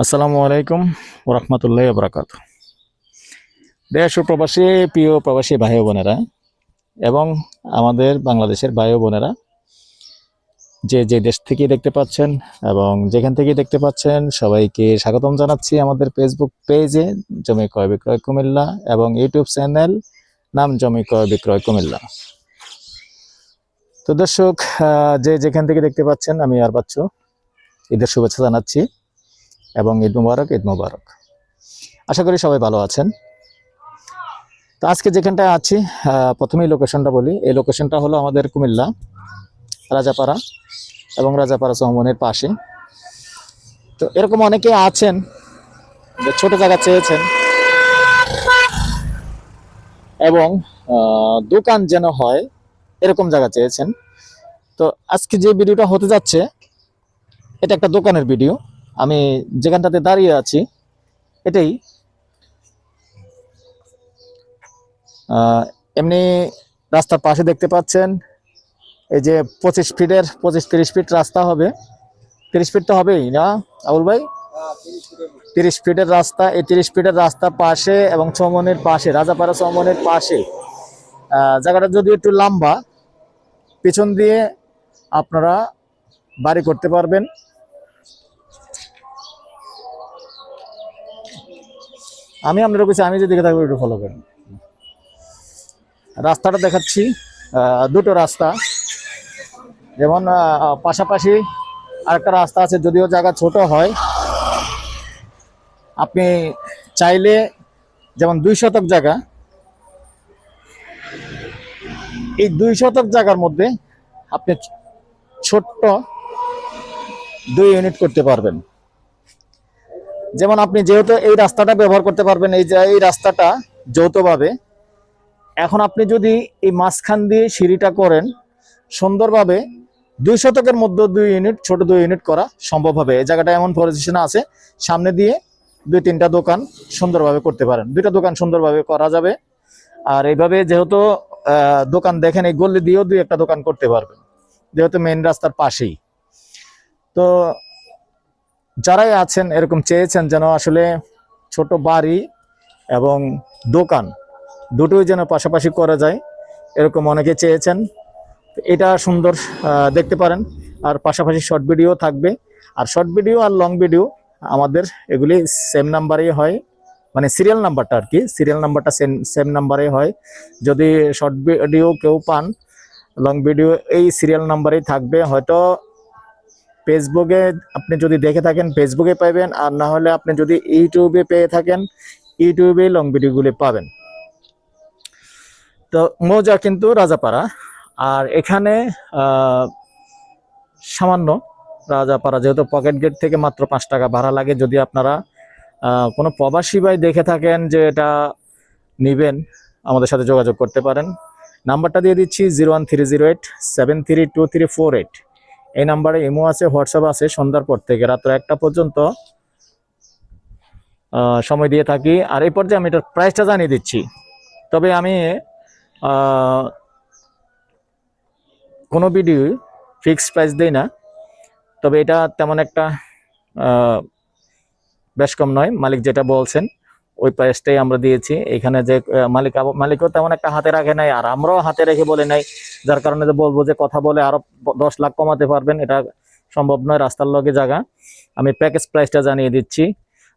আসসালামু আলাইকুম ওরহমতুল্লাহ বরাকাত। দেশ ও প্রবাসী প্রিয় প্রবাসী ভাই ও বোনেরা এবং আমাদের বাংলাদেশের ভাই ও বোনেরা যে যে দেশ থেকে দেখতে পাচ্ছেন এবং যেখান থেকে দেখতে পাচ্ছেন সবাইকে স্বাগতম জানাচ্ছি আমাদের ফেসবুক পেজে জমি ক্রয় বিক্রয় কুমিল্লা এবং ইউটিউব চ্যানেল নাম জমি ক্রয় বিক্রয় কুমিল্লা। তো দর্শক, যে যেখান থেকে দেখতে পাচ্ছেন আমি আর বাচ্চু ঈদের শুভেচ্ছা জানাচ্ছি এবং ঈদ মুবারক। ঈদ মুবারক। আশা করি সবাই ভালো আছেন। তো আজকে যেখানটায় আছি, প্রথমেই লোকেশনটা বলি। এই লোকেশনটা হলো আমাদের কুমিল্লা রাজাপাড়া এবং রাজাপাড়া চৌমনের পাশে। তো এরকম অনেকে আছেন যে ছোট জায়গা চেয়েছেন এবং দোকান যেন হয় এরকম জায়গা চেয়েছেন। তো আজকে যে ভিডিওটা হতে যাচ্ছে এটা একটা দোকানের ভিডিও। আমি যেখানটাতে দাঁড়িয়ে আছি এটাই এমনি রাস্তার পাশে দেখতে পাচ্ছেন এই যে 25-30 ফিট রাস্তা হবে। 30 ফিট তো হবেই না আবুল ভাই? 30 ফিটের রাস্তা। এই 30 ফিটের রাস্তা পাশে এবং চৌমনের পাশে, রাজাপাড়া চৌমনের পাশে জায়গাটা যদি একটু লম্বা, পিছন দিয়ে আপনারা বাড়ি করতে পারবেন। আমি আপনার কাছে আমি যেদিকে থাকবো একটু ফলো করেন। রাস্তাটা দেখাচ্ছি, দুটো রাস্তা। যেমন পাশাপাশি আরেকটা রাস্তা আছে, যদিও জায়গা ছোট হয়। আপনি চাইলে যেমন 2 শতক জায়গা, এই 2 শতক জায়গার মধ্যে আপনি ছোট্ট 2 ইউনিট করতে পারবেন। যেমন আপনি যেহেতু এই রাস্তাটা ব্যবহার করতে পারবেন, এই রাস্তাটা যৌথভাবে। এখন আপনি যদি এই মাঝখান দিয়ে সিঁড়িটা করেন সুন্দরভাবে, 2 শতকের মধ্যে 2 ইউনিট, ছোট 2 ইউনিট করা সম্ভব হবে। এই জায়গাটা এমন পজিশনে আছে, সামনে দিয়ে 2-3টা দোকান সুন্দরভাবে করতে পারেন। 2টা দোকান সুন্দরভাবে করা যাবে। আর এইভাবে যেহেতু দোকান দেখেন, এই গল্লি দিয়েও 2-1টা দোকান করতে পারবেন, যেহেতু মেইন রাস্তার পাশেই। তো যারাই আছেন এরকম চেয়েছেন যেন আসলে ছোট বাড়ি এবং দোকান দুটোই যেন পাশাপাশি করা যায়, এরকম অনেকে চেয়েছেন। এটা সুন্দর দেখতে পারেন। আর পাশাপাশি শর্ট ভিডিও থাকবে। আর শর্ট ভিডিও আর লং ভিডিও আমাদের এগুলি সেম নাম্বারেই হয়, মানে সিরিয়াল নাম্বারটা আর কি, সিরিয়াল নাম্বারটা সেম নাম্বারে হয়। যদি শর্ট ভিডিও কেউ পান, লং ভিডিও এই সিরিয়াল নাম্বারেই থাকবে। হয়তো ফেসবুকে আপনি যদি দেখে থাকেন ফেসবুকে পাবেন, আর না হলে আপনি যদি ইউটিউবে পেয়ে থাকেন ইউটিউবে লং ভিডিওগুলি পাবেন। তো মৌজা কিন্তু রাজাপাড়া। আর এখানে সামান্য রাজাপাড়া, যেহেতু পকেট গেট থেকে মাত্র 5 টাকা ভাড়া লাগে। যদি আপনারা কোনো প্রবাসী ভাই দেখে থাকেন যে এটা নিবেন, আমাদের সাথে যোগাযোগ করতে পারেন। নাম্বারটা দিয়ে দিচ্ছি 01308732348। এই নাম্বারে ইমো আছে, হোয়াটসঅ্যাপ আছে। সন্ধ্যার পর থেকে রাত 1টা পর্যন্ত সময় দিয়ে থাকি। আর এই পর্যায়ে আমি এটার প্রাইসটা জানিয়ে দিচ্ছি। তবে আমি কোনো ভিডিও ফিক্সড প্রাইস দেই না। তবে এটা তেমন একটা বেশ কম নয়, মালিক যেটা বলছেন ওই প্রাইসটাই আমরা দিয়েছি। এখানে যে মালিকও তেমন একটা হাতে রাখে নাই, আর আমরাও হাতে রেখে বলে নাই, যার কারণে যে বলবো যে কথা বলে আরো 10 লাখ কমাতে পারবেন, এটা সম্ভব নয়। রাস্তার লগে জায়গা। আমি প্যাকেজ প্রাইসটা জানিয়ে দিচ্ছি,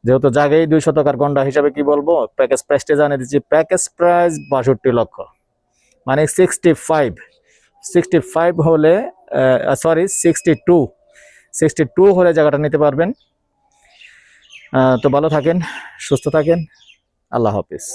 যেহেতু জায়গায় 2 শতক আর গন্ডা হিসাবে কি বলবো, প্যাকেজ প্রাইসটা জানিয়ে দিচ্ছি। প্যাকেজ প্রাইস 62 লক্ষ, মানে 65 হলে, সরি 62 হলে জায়গাটা নিতে পারবেন। তো ভালো থাকেন, সুস্থ থাকেন, আল্লাহ হাফিজ।